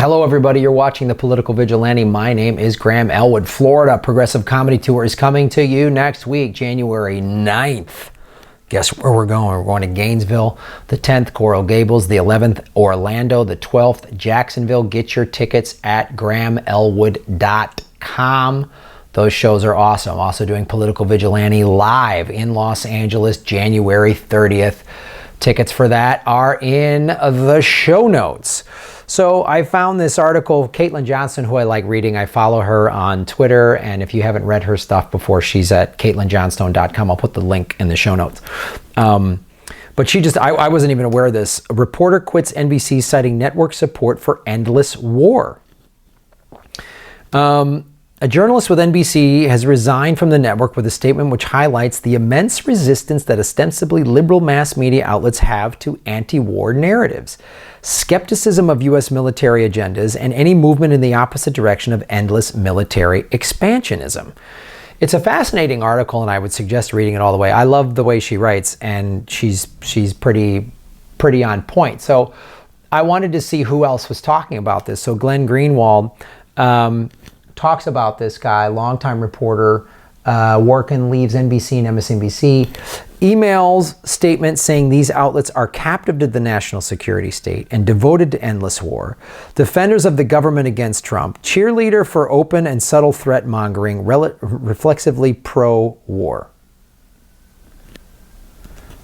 Hello everybody, you're watching the Political Vigilante. My name is Graham Elwood. Florida Progressive Comedy Tour is coming to you next week, January 9th. Guess where we're going? We're going to Gainesville, the 10th, Coral Gables, the 11th, Orlando, the 12th, Jacksonville. Get your tickets at grahamelwood.com. Those shows are awesome. Also doing Political Vigilante live in Los Angeles, January 30th. Tickets for that are in the show notes. So I found this article, Caitlin Johnston, who I like reading. I follow her on Twitter, and if you haven't read her stuff before, she's at CaitlinJohnstone.com. I'll put the link in the show notes. But she just, I wasn't even aware of this. A reporter quits NBC citing network support for endless war. A journalist with NBC has resigned from the network with a statement which highlights the immense resistance that ostensibly liberal mass media outlets have to anti-war narratives, skepticism of U.S. military agendas, and any movement in the opposite direction of endless military expansionism. It's a fascinating article, and I would suggest reading it all the way. I love the way she writes, and she's pretty on point. So I wanted to see who else was talking about this. So Glenn Greenwald talks about this guy, longtime reporter, Workin leaves NBC and MSNBC, emails statements saying these outlets are captive to the national security state and devoted to endless war, defenders of the government against Trump, cheerleader for open and subtle threat mongering, reflexively pro-war.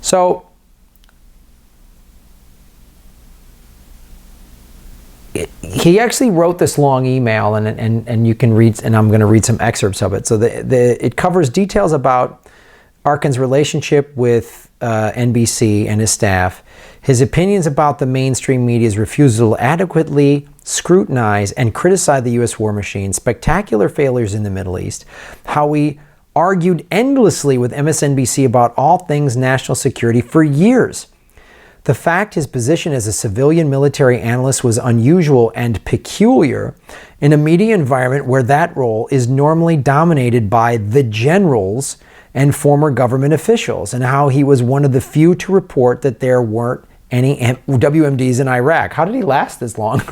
So he actually wrote this long email, and you can read, and I'm going to read some excerpts of it. So it covers details about Arkin's relationship with NBC and his staff, his opinions about the mainstream media's refusal to adequately scrutinize and criticize the U.S. war machine, spectacular failures in the Middle East, how he argued endlessly with MSNBC about all things national security for years. The fact his position as a civilian military analyst was unusual and peculiar in a media environment where that role is normally dominated by the generals and former government officials, and how he was one of the few to report that there weren't any WMDs in Iraq. How did he last this long?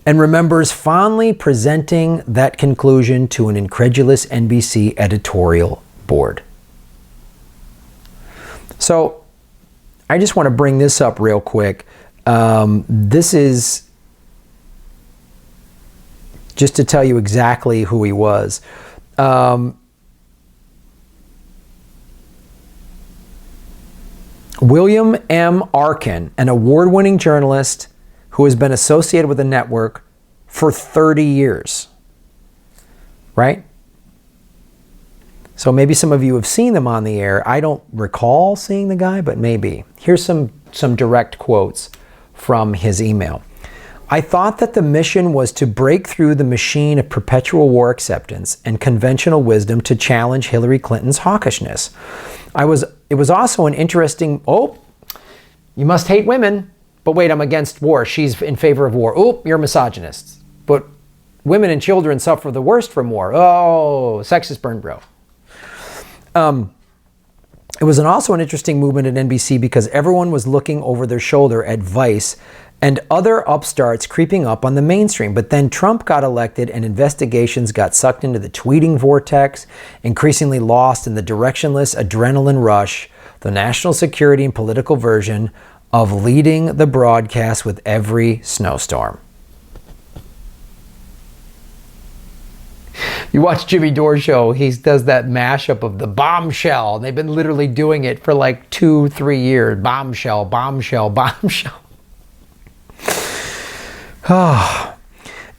And remembers fondly presenting that conclusion to an incredulous NBC editorial board. So I just want to bring this up real quick. This is just to tell you exactly who he was. William M. Arkin, an award-winning journalist who has been associated with the network for 30 years, right? So maybe some of you have seen them on the air. I don't recall seeing the guy, but maybe. Here's some direct quotes from his email. I thought that the mission was to break through the machine of perpetual war acceptance and conventional wisdom to challenge Hillary Clinton's hawkishness. It was also an interesting, you must hate women, but wait, I'm against war. She's in favor of war. Oh, you're a misogynist. But women and children suffer the worst from war. Oh, sexist burn bro. It was also an interesting movement at NBC because everyone was looking over their shoulder at Vice and other upstarts creeping up on the mainstream. But then Trump got elected and investigations got sucked into the tweeting vortex, increasingly lost in the directionless adrenaline rush, the national security and political version of leading the broadcast with every snowstorm. You watch Jimmy Dore's show, he does that mashup of the bombshell. And they've been literally doing it for like 2-3 years. Bombshell, bombshell, bombshell.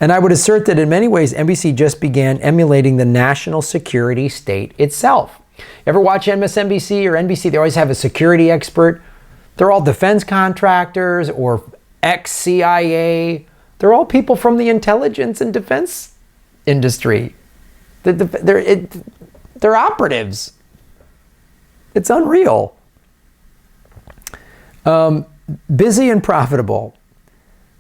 And I would assert that in many ways, NBC just began emulating the national security state itself. Ever watch MSNBC or NBC? They always have a security expert. They're all defense contractors or ex-CIA. They're all people from the intelligence and defense industry. They're operatives. It's unreal. Busy and profitable.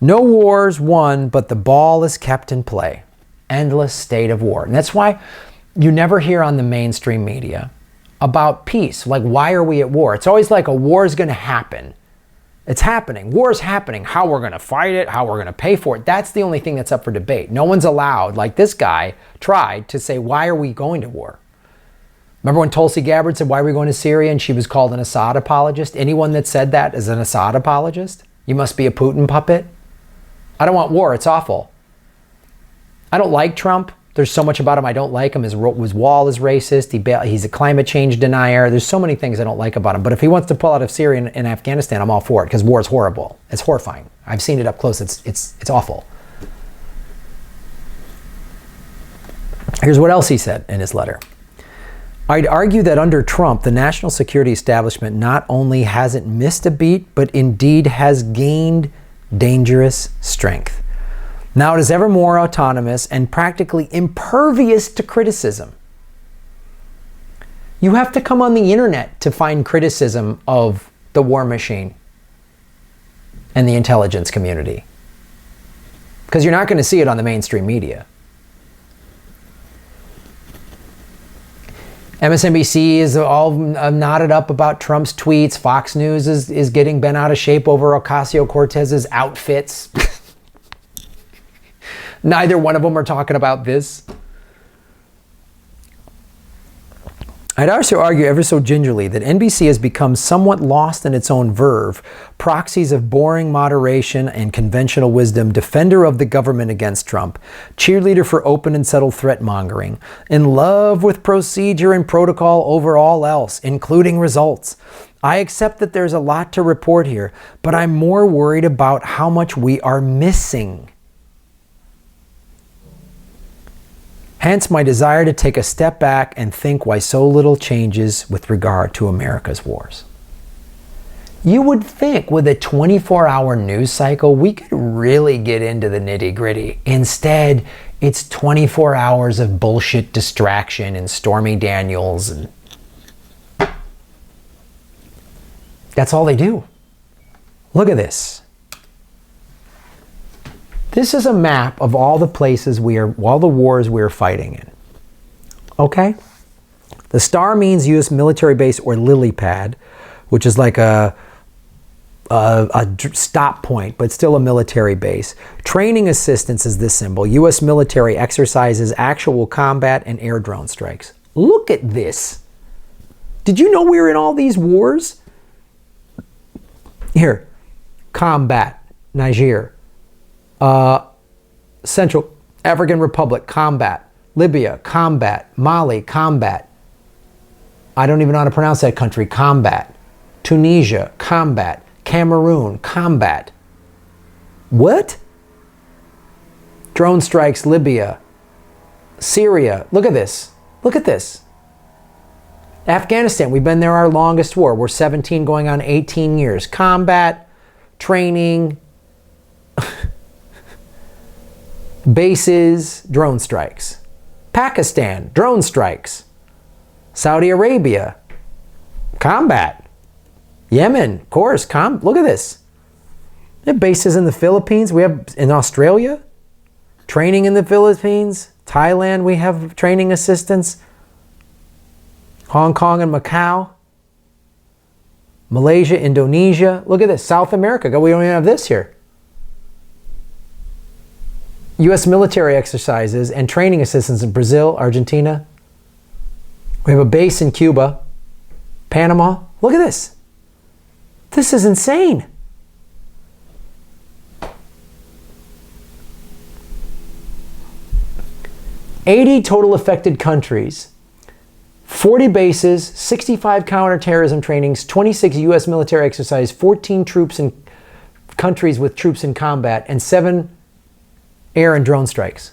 No wars won, but the ball is kept in play. Endless state of war. And that's why you never hear on the mainstream media about peace. Like, why are we at war? It's always like a war is going to happen. It's happening. War is happening. How we're going to fight it, how we're going to pay for it, that's the only thing that's up for debate. No one's allowed, like this guy tried to say, why are we going to war? Remember when Tulsi Gabbard said, why are we going to Syria? And she was called an Assad apologist. Anyone that said that is an Assad apologist. You must be a Putin puppet. I don't want war. It's awful. I don't like Trump. There's so much about him I don't like him. His wall is racist. He's a climate change denier. There's so many things I don't like about him. But if he wants to pull out of Syria and Afghanistan, I'm all for it, because war is horrible. It's horrifying. I've seen it up close. It's awful. Here's what else he said in his letter. I'd argue that under Trump, the national security establishment not only hasn't missed a beat, but indeed has gained dangerous strength. Now it is ever more autonomous and practically impervious to criticism. You have to come on the internet to find criticism of the war machine and the intelligence community, because you're not going to see it on the mainstream media. MSNBC is all knotted up about Trump's tweets. Fox News is getting bent out of shape over Ocasio-Cortez's outfits. Neither one of them are talking about this. I'd also argue ever so gingerly that NBC has become somewhat lost in its own verve, proxies of boring moderation and conventional wisdom, defender of the government against Trump, cheerleader for open and settled threat mongering, in love with procedure and protocol over all else, including results. I accept that there's a lot to report here, but I'm more worried about how much we are missing. Hence my desire to take a step back and think why so little changes with regard to America's wars. You would think with a 24-hour news cycle, we could really get into the nitty-gritty. Instead, it's 24 hours of bullshit distraction and Stormy Daniels, and that's all they do. Look at this. This is a map of all the places all the wars we are fighting in. Okay? The star means U.S. military base or lily pad, which is like a stop point, but still a military base. Training assistance is this symbol. U.S. military exercises, actual combat, and air drone strikes. Look at this. Did you know we were in all these wars? Here. Combat. Niger. Central African Republic, combat. Libya, combat. Mali, combat. I don't even know how to pronounce that country, combat. Tunisia, combat. Cameroon, combat. What? Drone strikes, Libya. Syria, look at this. Look at this. Afghanistan, we've been there our longest war. We're 17 going on 18 years. Combat, training, bases, drone strikes. Pakistan, drone strikes. Saudi Arabia, combat. Yemen, of course, look at this. We have bases in the Philippines. We have in Australia, training in the Philippines. Thailand, we have training assistance. Hong Kong and Macau. Malaysia, Indonesia. Look at this. South America. We don't even have this here. U.S. military exercises and training assistance in Brazil, Argentina. We have a base in Cuba, Panama. Look at this. This is insane. $80 total affected countries, 40 bases, 65 counterterrorism trainings, 26 U.S. military exercises, 14 troops in countries with troops in combat, and 7 air and drone strikes.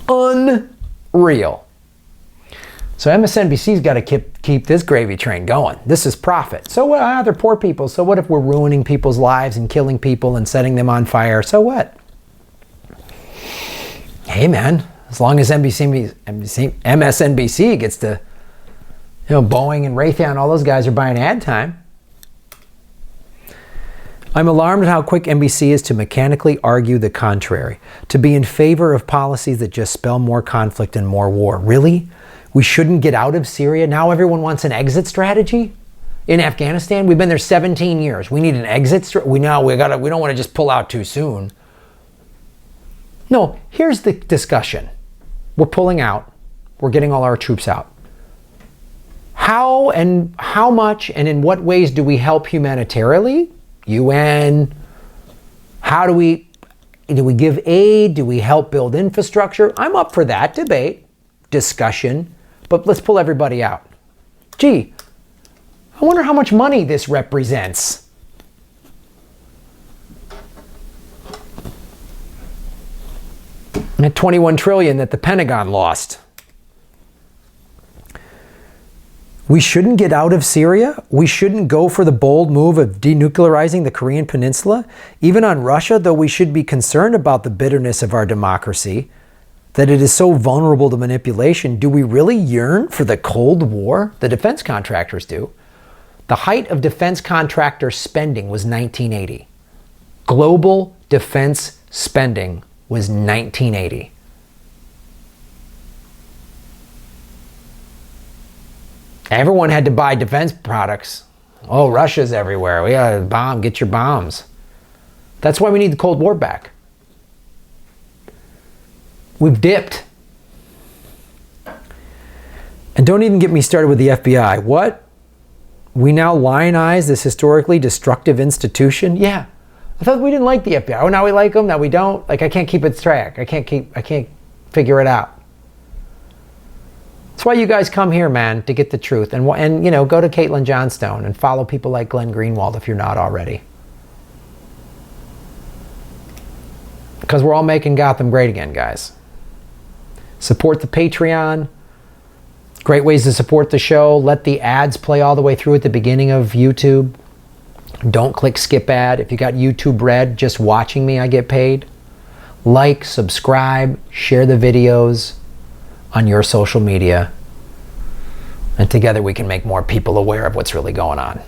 Unreal. So MSNBC's got to keep this gravy train going. This is profit. So what? They're poor people. So what if we're ruining people's lives and killing people and setting them on fire? So what? Hey man, as long as MSNBC gets to, Boeing and Raytheon, all those guys are buying ad time. I'm alarmed at how quick NBC is to mechanically argue the contrary, to be in favor of policies that just spell more conflict and more war. Really? We shouldn't get out of Syria? Now everyone wants an exit strategy? in Afghanistan? We've been there 17 years. We need an exit. We don't want to just pull out too soon. No, here's the discussion. We're pulling out. We're getting all our troops out. How much and in what ways do we help humanitarily? UN. How do we give aid? Do we help build infrastructure? I'm up for that debate, discussion, but let's pull everybody out. Gee, I wonder how much money this represents. That 21 trillion that the Pentagon lost. We shouldn't get out of Syria. We shouldn't go for the bold move of denuclearizing the Korean Peninsula. Even on Russia, though we should be concerned about the bitterness of our democracy, that it is so vulnerable to manipulation, do we really yearn for the Cold War? The defense contractors do. The height of defense contractor spending was 1980. Global defense spending was 1980. Everyone had to buy defense products. Oh, Russia's everywhere. We got to bomb. Get your bombs. That's why we need the Cold War back. We've dipped. And don't even get me started with the FBI. What? We now lionize this historically destructive institution? Yeah. I thought we didn't like the FBI. Oh, now we like them. Now we don't. Like, I can't keep it track. I can't figure it out. That's why you guys come here, man, to get the truth. And go to Caitlin Johnstone and follow people like Glenn Greenwald if you're not already. Because we're all making Gotham great again, guys. Support the Patreon. Great ways to support the show. Let the ads play all the way through at the beginning of YouTube. Don't click skip ad. If you got YouTube Red, just watching me, I get paid. Like, subscribe, share the videos on your social media. And together we can make more people aware of what's really going on.